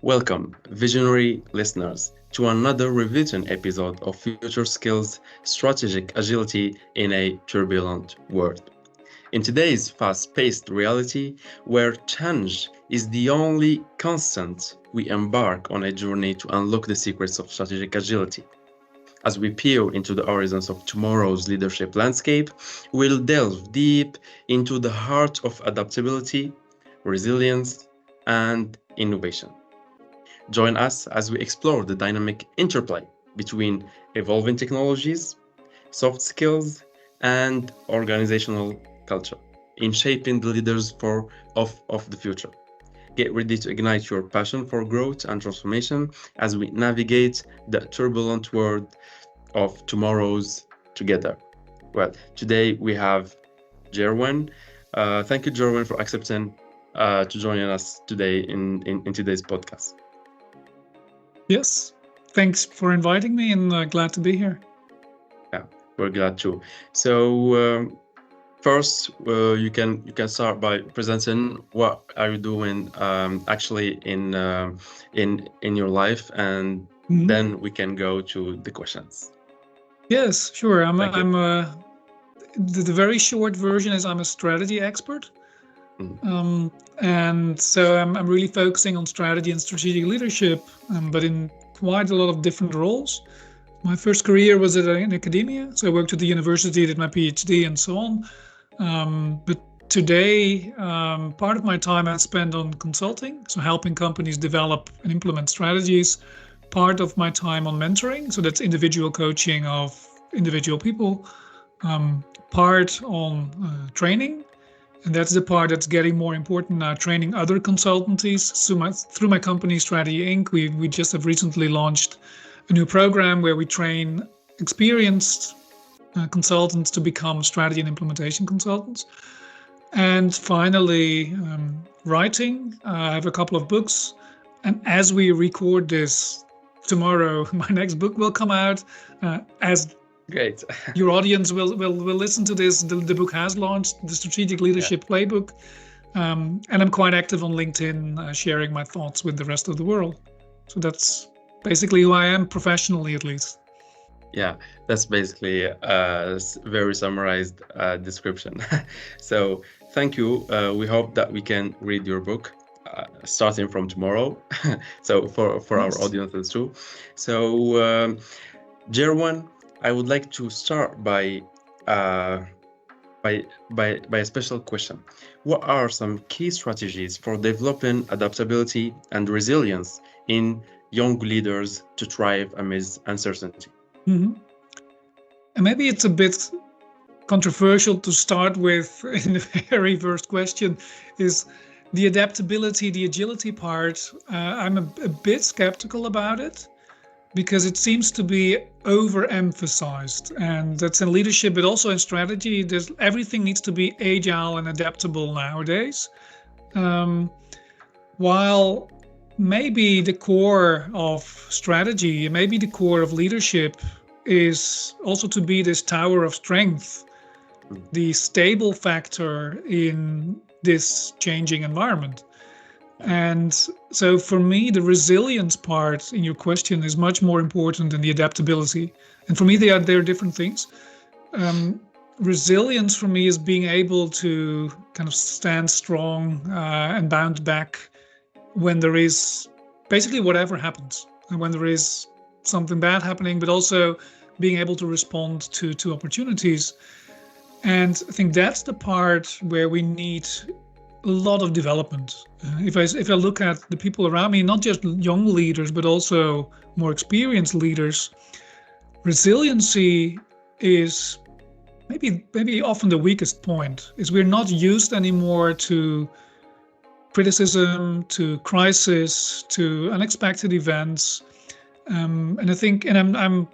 Welcome, visionary listeners, to another revision episode of Future Skills Strategic Agility in a Turbulent World. In today's fast paced reality, where change is the only constant, we embark on a journey to unlock the secrets of strategic agility. As we peer into the horizons of tomorrow's leadership landscape, we'll delve deep into the heart of adaptability, resilience, and innovation. Join us as we explore the dynamic interplay between evolving technologies, soft skills, and organizational culture in shaping the leaders of the future. Get ready to ignite your passion for growth and transformation as we navigate the turbulent world of tomorrow's together. Well, today we have Jerwin. Thank you, Jerwin, for accepting to joining us today in today's podcast. Yes, thanks for inviting me and glad to be here. Yeah, we're glad to. So first, you can start by presenting what are you doing actually in your life, and then we can go to the questions. Yes, sure. Thank you. The very short version is I'm a strategy expert. Mhm. And so I'm really focusing on strategy and strategic leadership, but in quite a lot of different roles. My first career was in academia, so I worked at the university, did my PhD, and so on. But today, part of my time I spend on consulting, so helping companies develop and implement strategies. Part of my time on mentoring, so that's individual coaching of individual people. Part on training, and that's the part that's getting more important now, training other consultancies. So through my company, Strategy Inc., we just have recently launched a new program where we train experienced consultants to become strategy and implementation consultants. And finally, writing. I have a couple of books. And as we record this tomorrow, my next book will come out. As Great. your audience will listen to this, the book has launched, the Strategic Leadership Playbook. And I'm quite active on LinkedIn, sharing my thoughts with the rest of the world. So that's basically who I am, professionally at least. Yeah, that's basically a very summarized description. So thank you. We hope that we can read your book starting from tomorrow. So for our Yes. audiences too. So Jerwan, I would like to start uh, by a special question. What are some key strategies for developing adaptability and resilience in young leaders to thrive amidst uncertainty? And maybe it's a bit controversial to start with in the very first question is the adaptability, the agility part. I'm a bit skeptical about it because it seems to be overemphasized, and that's in leadership, but also in strategy. Everything needs to be agile and adaptable nowadays. While maybe the core of strategy, maybe the core of leadership is also to be this tower of strength, the stable factor in this changing environment. And so for me, the resilience part in your question is much more important than the adaptability. And for me, they're different things. Resilience for me is being able to kind of stand strong and bounce back when there is basically whatever happens, and when there is something bad happening, but also being able to respond to opportunities. And I think that's the part where we need a lot of development. If I look at the people around me, not just young leaders, but also more experienced leaders, resiliency is maybe often the weakest point. Is we're not used anymore to criticism, to crisis, to unexpected events. And I think, and I'm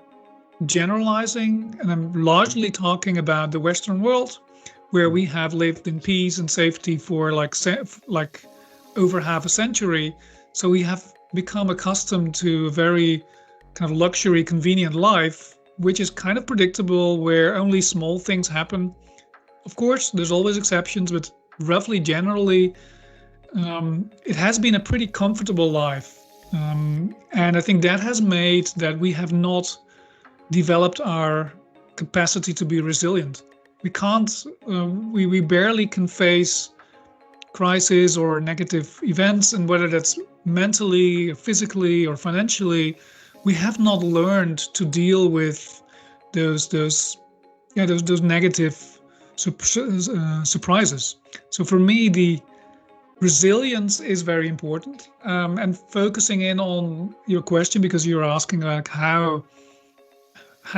generalizing, and I'm largely talking about the Western world, where we have lived in peace and safety for like over half a century. So we have become accustomed to a very kind of luxury, convenient life, which is kind of predictable, where only small things happen. Of course, there's always exceptions, but roughly generally, it has been a pretty comfortable life. And I think that has made that we have not developed our capacity to be resilient. We can't, we barely can face crisis or negative events, and whether that's mentally, physically, or financially, we have not learned to deal with those negative surprises. So for me, the resilience is very important, and focusing in on your question, because you're asking like how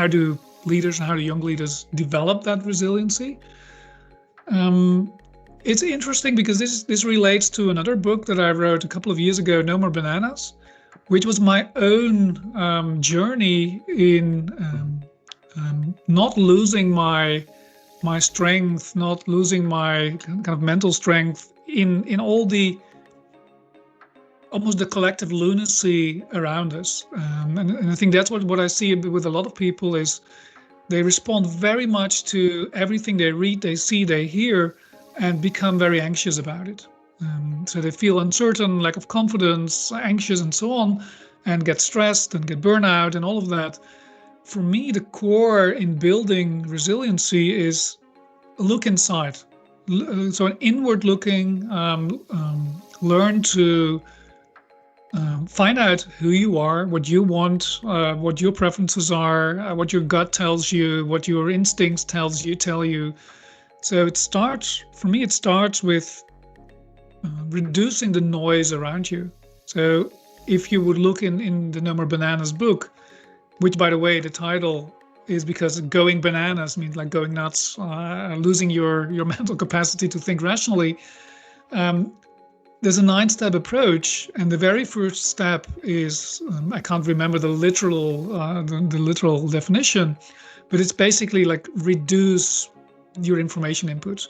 do leaders and how do young leaders develop that resiliency. It's interesting because this relates to another book that I wrote a couple of years ago, No More Bananas, which was my own journey in not losing my strength, not losing my kind of mental strength in all the almost the collective lunacy around us. And I think that's what I see with a lot of people is they respond very much to everything they read, they see, they hear, and become very anxious about it. So they feel uncertain, lack of confidence, anxious, and so on, and get stressed and get burnout and all of that. For me, the core in building resiliency is look inside. So an inward looking, learn to find out who you are, what you want, what your preferences are, what your gut tells you, what your instincts tell you. So it starts with reducing the noise around you. So if you would look in the No More Bananas book, which, by the way, the title is because going bananas means like going nuts, losing your mental capacity to think rationally. There's a 9-step approach, and the very first step is I can't remember the literal definition, but it's basically like reduce your information input.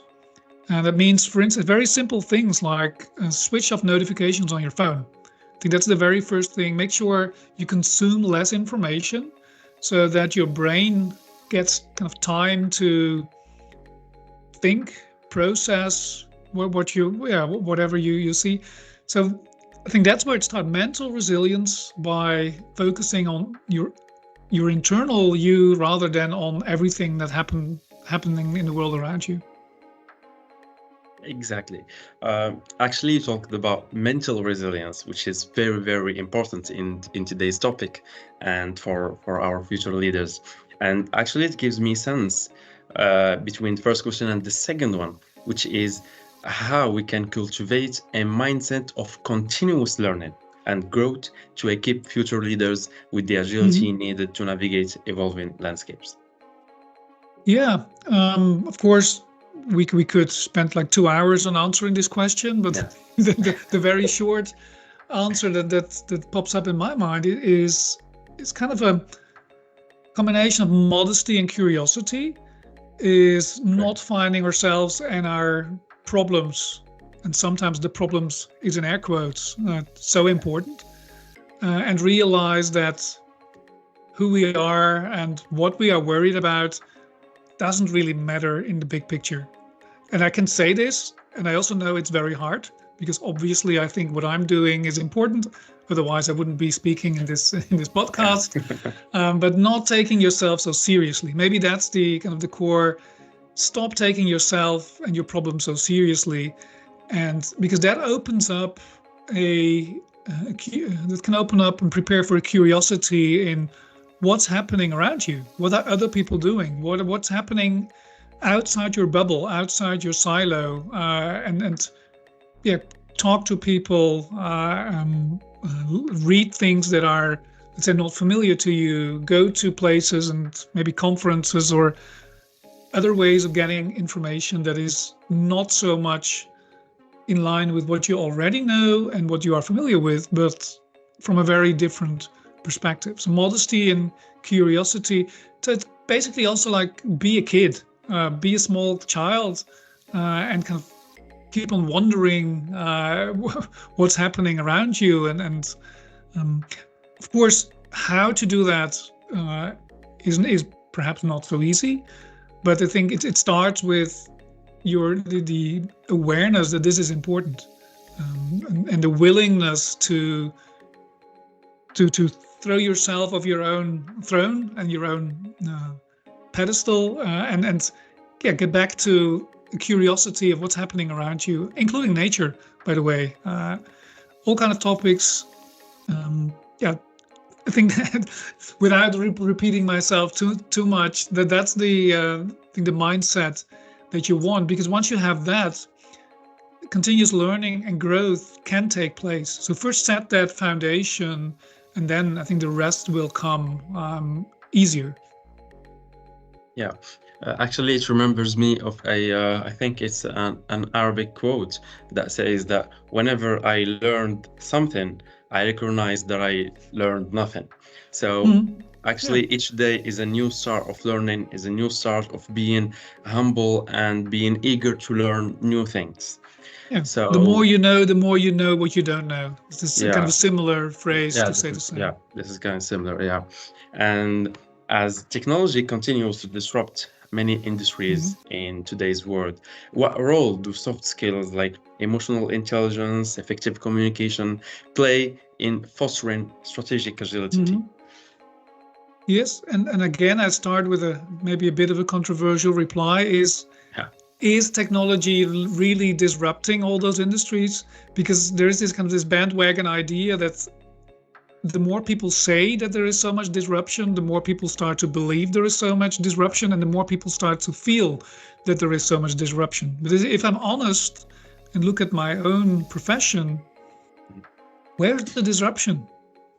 And that means, for instance, very simple things like switch off notifications on your phone. I think that's the very first thing. Make sure you consume less information so that your brain gets kind of time to think, process whatever you see. So I think that's where it starts. Mental resilience by focusing on your internal you rather than on everything that happening in the world around you. Exactly. Actually, you talked about mental resilience, which is very, very important in today's topic and for our future leaders. And actually, it gives me sense between the first question and the second one, which is how we can cultivate a mindset of continuous learning and growth to equip future leaders with the agility needed to navigate evolving landscapes. Yeah, of course, we could spend like 2 hours on answering this question, but the very short answer that pops up in my mind is kind of a combination of modesty and curiosity. Is not finding ourselves and our problems, and sometimes the problems is in air quotes, so important, and realize that who we are and what we are worried about doesn't really matter in the big picture. And I can say this, and I also know it's very hard, because obviously I think what I'm doing is important. Otherwise, I wouldn't be speaking in this podcast. But not taking yourself so seriously. Maybe that's the kind of the core. Stop taking yourself and your problem so seriously, and because that opens up that can open up and prepare for a curiosity in what's happening around you. What are other people doing? What's happening outside your bubble, outside your silo, and talk to people, read things that are, let's say, not familiar to you, go to places and maybe conferences or other ways of getting information that is not so much in line with what you already know and what you are familiar with, but from a very different perspective. So modesty and curiosity. So it's basically also like be a kid, be a small child, and kind of keep on wondering what's happening around you. And of course, how to do that is perhaps not so easy. But I think it starts with the awareness that this is important, and the willingness to to throw yourself off your own throne and your own pedestal, and yeah, get back to the curiosity of what's happening around you, including nature, by the way. All kind of topics. Yeah, I think that without repeating myself too much, that's the I think the mindset that you want, because once you have that, continuous learning and growth can take place. So first set that foundation, and then I think the rest will come easier. Yeah, actually, it remembers me of I think it's an Arabic quote that says that whenever I learned something, I recognized that I learned nothing. So Yeah, actually, each day is a new start of learning, is a new start of being humble and being eager to learn new things. yeah. The So more you know, the more you know what you don't know. It's this kind of yeah, a similar phrase yeah, to say the same. this is kind of similar, yeah. And as technology continues to disrupt many industries in today's world, what role do soft skills like emotional intelligence, effective communication play in fostering strategic agility? Mhm. Yes, and again, I start with a maybe a bit of a controversial reply: Yeah, is technology really disrupting all those industries? Because there is this kind of this bandwagon idea that the more people say that there is so much disruption, the more people start to believe there is so much disruption, and the more people start to feel that there is so much disruption. But if I'm honest and look at my own profession, where's the disruption?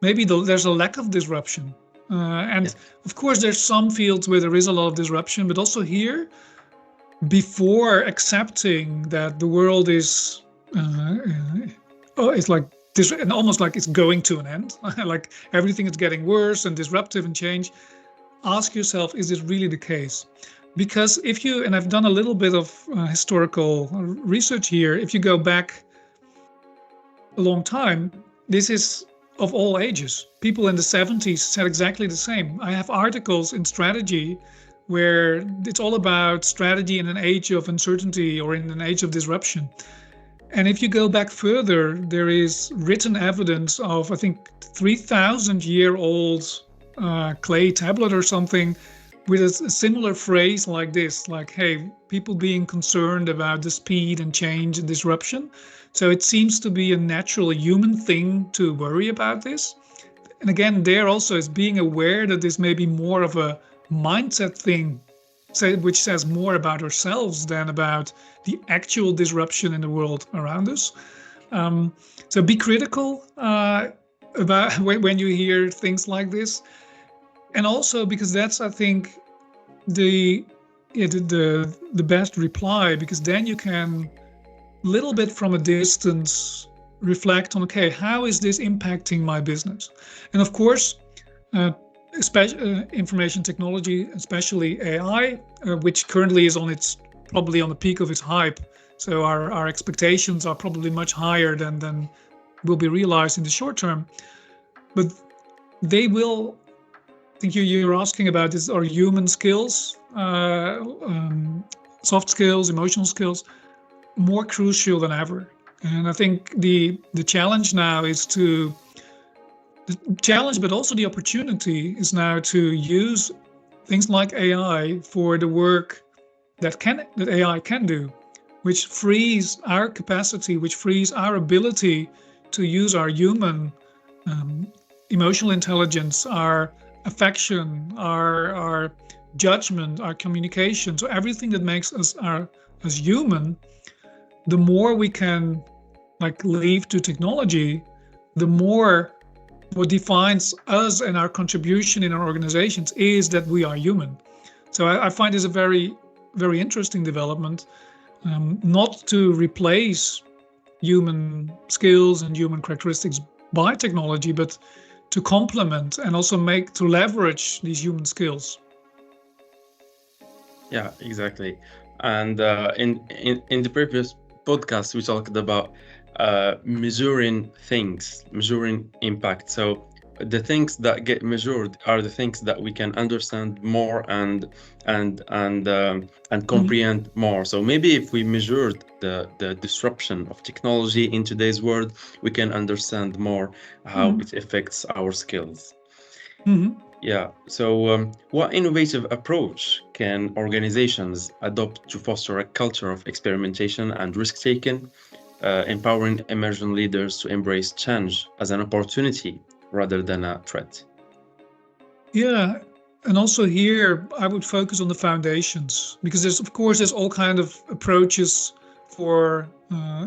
Maybe there's a lack of disruption. And yeah, of course, there's some fields where there is a lot of disruption, but also here, before accepting that the world is it's like this, and almost like it's going to an end, like everything is getting worse and disruptive and change, ask yourself, is this really the case? Because if you, and I've done a little bit of historical research here, if you go back a long time, this is of all ages. People in the 70s said exactly the same. I have articles in strategy where it's all about strategy in an age of uncertainty or in an age of disruption. And if you go back further, there is written evidence of, I think, 3,000-year-old clay tablet or something with a similar phrase like this, like, hey, people being concerned about the speed and change and disruption. So it seems to be a natural human thing to worry about this. And again, there also is being aware that this may be more of a mindset thing, which says more about ourselves than about the actual disruption in the world around us. So be critical about when you hear things like this. And also because that's, I think, the best reply, because then you can little bit from a distance reflect on, okay, how is this impacting my business? And of course, information technology, especially AI, which currently is probably on the peak of its hype. So our expectations are probably much higher than will be realized in the short term. But they will, I think you're asking about is our human skills, soft skills, emotional skills, more crucial than ever. And I think the challenge now is the challenge, but also the opportunity is now to use things like AI for the work that AI can do, which frees our capacity, which frees our ability to use our human emotional intelligence, our affection, our judgment, our communication, so everything that makes us as human. The more we can leave to technology, the more what defines us and our contribution in our organizations is that we are human. So I find this a very, very interesting development, not to replace human skills and human characteristics by technology, but to complement and also to leverage these human skills. Yeah, exactly. And in the previous podcast, we talked about measuring things, measuring impact. So the things that get measured are the things that we can understand more and Mhm. comprehend more. So maybe if we measured the disruption of technology in today's world, we can understand more how Mhm. it affects our skills. Mhm. Yeah. So, what innovative approach can organizations adopt to foster a culture of experimentation and risk taking, empowering emerging leaders to embrace change as an opportunity rather than a threat? Yeah, and also here I would focus on the foundations because there's of course there's all kind of approaches for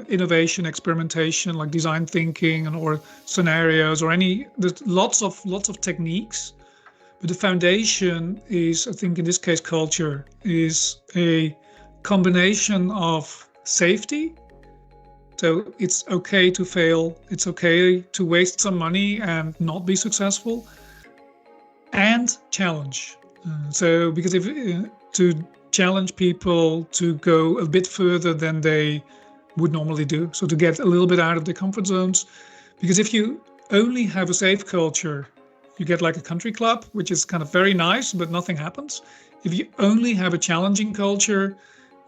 innovation, experimentation, like design thinking and or scenarios or any. There's lots of techniques, but the foundation is, I think, in this case, culture is a combination of safety. So it's okay to fail. It's okay to waste some money and not be successful, and challenge. So because if to challenge people to go a bit further than they would normally do, so to get a little bit out of their comfort zones. Because if you only have a safe culture, you get like a country club, which is kind of very nice, but nothing happens. If you only have a challenging culture,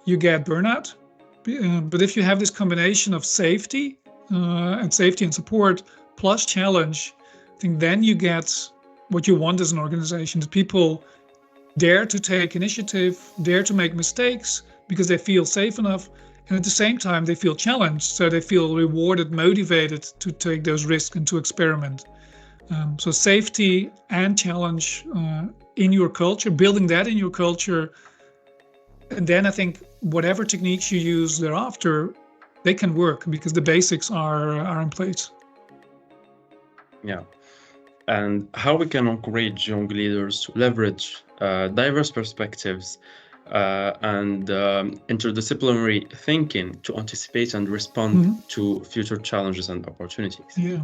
you get burnout. But if you have this combination of safety and support plus challenge, I think then you get what you want as an organization, that people dare to take initiative, dare to make mistakes because they feel safe enough. And at the same time, they feel challenged. So they feel rewarded, motivated to take those risks and to experiment. So safety and challenge in your culture, building that in your culture. And then I think whatever techniques you use thereafter, they can work because the basics are in place. Yeah. And how we can encourage young leaders to leverage diverse perspectives and interdisciplinary thinking to anticipate and respond Mhm. to future challenges and opportunities. Yeah.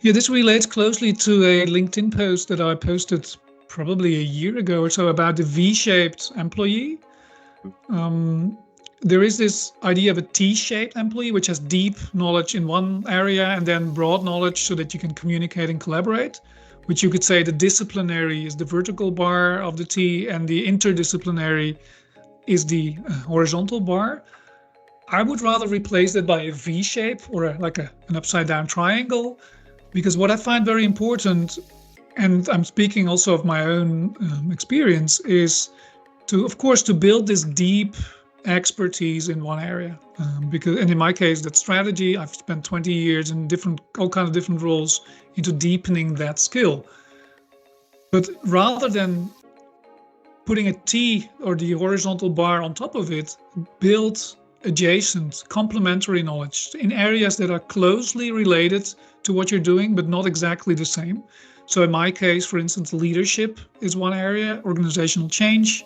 Yeah, this relates closely to a LinkedIn post that I posted probably a year ago or so about the V-shaped employee. Um, there is this idea of a T-shaped employee, which has deep knowledge in one area and then broad knowledge so that you can communicate and collaborate, which you could say the disciplinary is the vertical bar of the T and the interdisciplinary is the horizontal bar. I would rather replace it by a V shape or an upside down triangle, because what I find very important, and I'm speaking also of my own experience, is to, of course, to build this deep expertise in one area. Because, and in my case, that's strategy. I've spent 20 years in all kinds of different roles into deepening that skill. But rather than putting a T or the horizontal bar on top of it, build adjacent complementary knowledge in areas that are closely related to what you're doing, but not exactly the same. So in my case, for instance, leadership is one area, organizational change,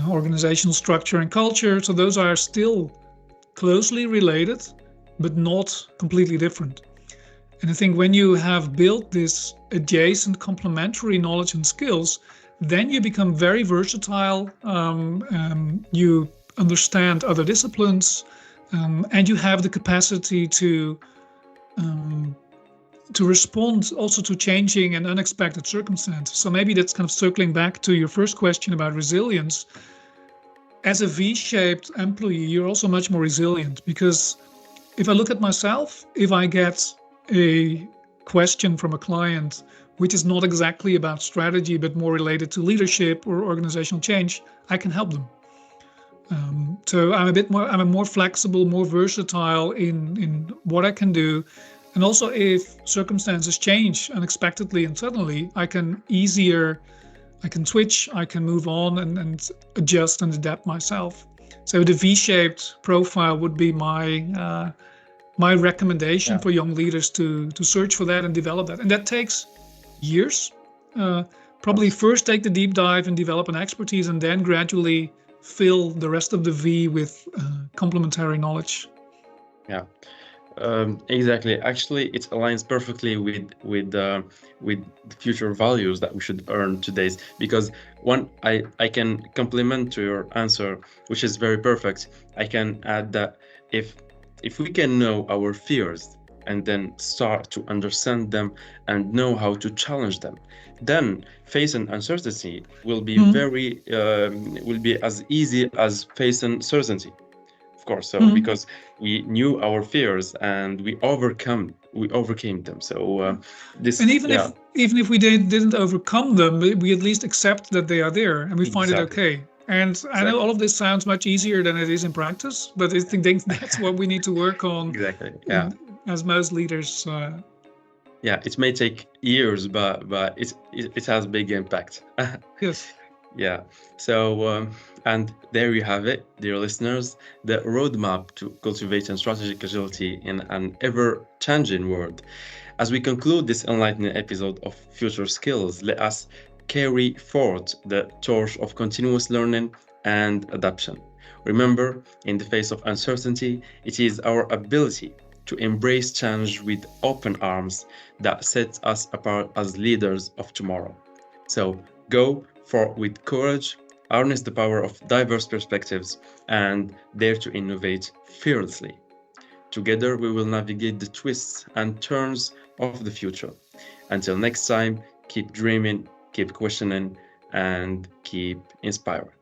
organizational structure and culture. So those are still closely related, but not completely different. And I think when you have built this adjacent complementary knowledge and skills, then you become very versatile. You understand other disciplines, and you have the capacity um, to respond also to changing and unexpected circumstances. So maybe that's kind of circling back to your first question about resilience. As a V-shaped employee, you're also much more resilient because if I look at myself, if I get a question from a client which is not exactly about strategy but more related to leadership or organizational change, I can help them. So I'm a more flexible, more versatile in what I can do. And also if circumstances change unexpectedly and suddenly, I can switch, I can move on and adjust and adapt myself. So the V-shaped profile would be my recommendation Yeah. for young leaders to search for that and develop that. And that takes years. Uh, Probably Yes. first take the deep dive and develop an expertise, and then gradually fill the rest of the V with complementary knowledge. Yeah. Exactly. Actually, it aligns perfectly with the future values that we should earn today's. Because I can complement to your answer, which is very perfect. I can add that if if we can know our fears and then start to understand them and know how to challenge them. Then facing uncertainty will be Mhm. will be as easy as facing certainty, of course. So Mhm. because we knew our fears and we overcame them. So this, And even yeah, if we didn't overcome them, we at least accept that they are there and we find it exactly, okay. And I know exactly, all of this sounds much easier than it is in practice, but I think that's what we need to work on exactly. Yeah, as most leaders. yeah. It may take years, but it has big impact. Yes. Yeah. So, and there you have it, dear listeners, the roadmap to cultivating strategic agility in an ever-changing world. As we conclude this enlightening episode of Future Skills, let us carry forth the torch of continuous learning and adaptation. Remember, in the face of uncertainty, it is our ability to embrace change with open arms that sets us apart as leaders of tomorrow. So go for with courage, harness the power of diverse perspectives, and dare to innovate fearlessly. Together, we will navigate the twists and turns of the future. Until next time, keep dreaming, keep questioning, and keep inspiring.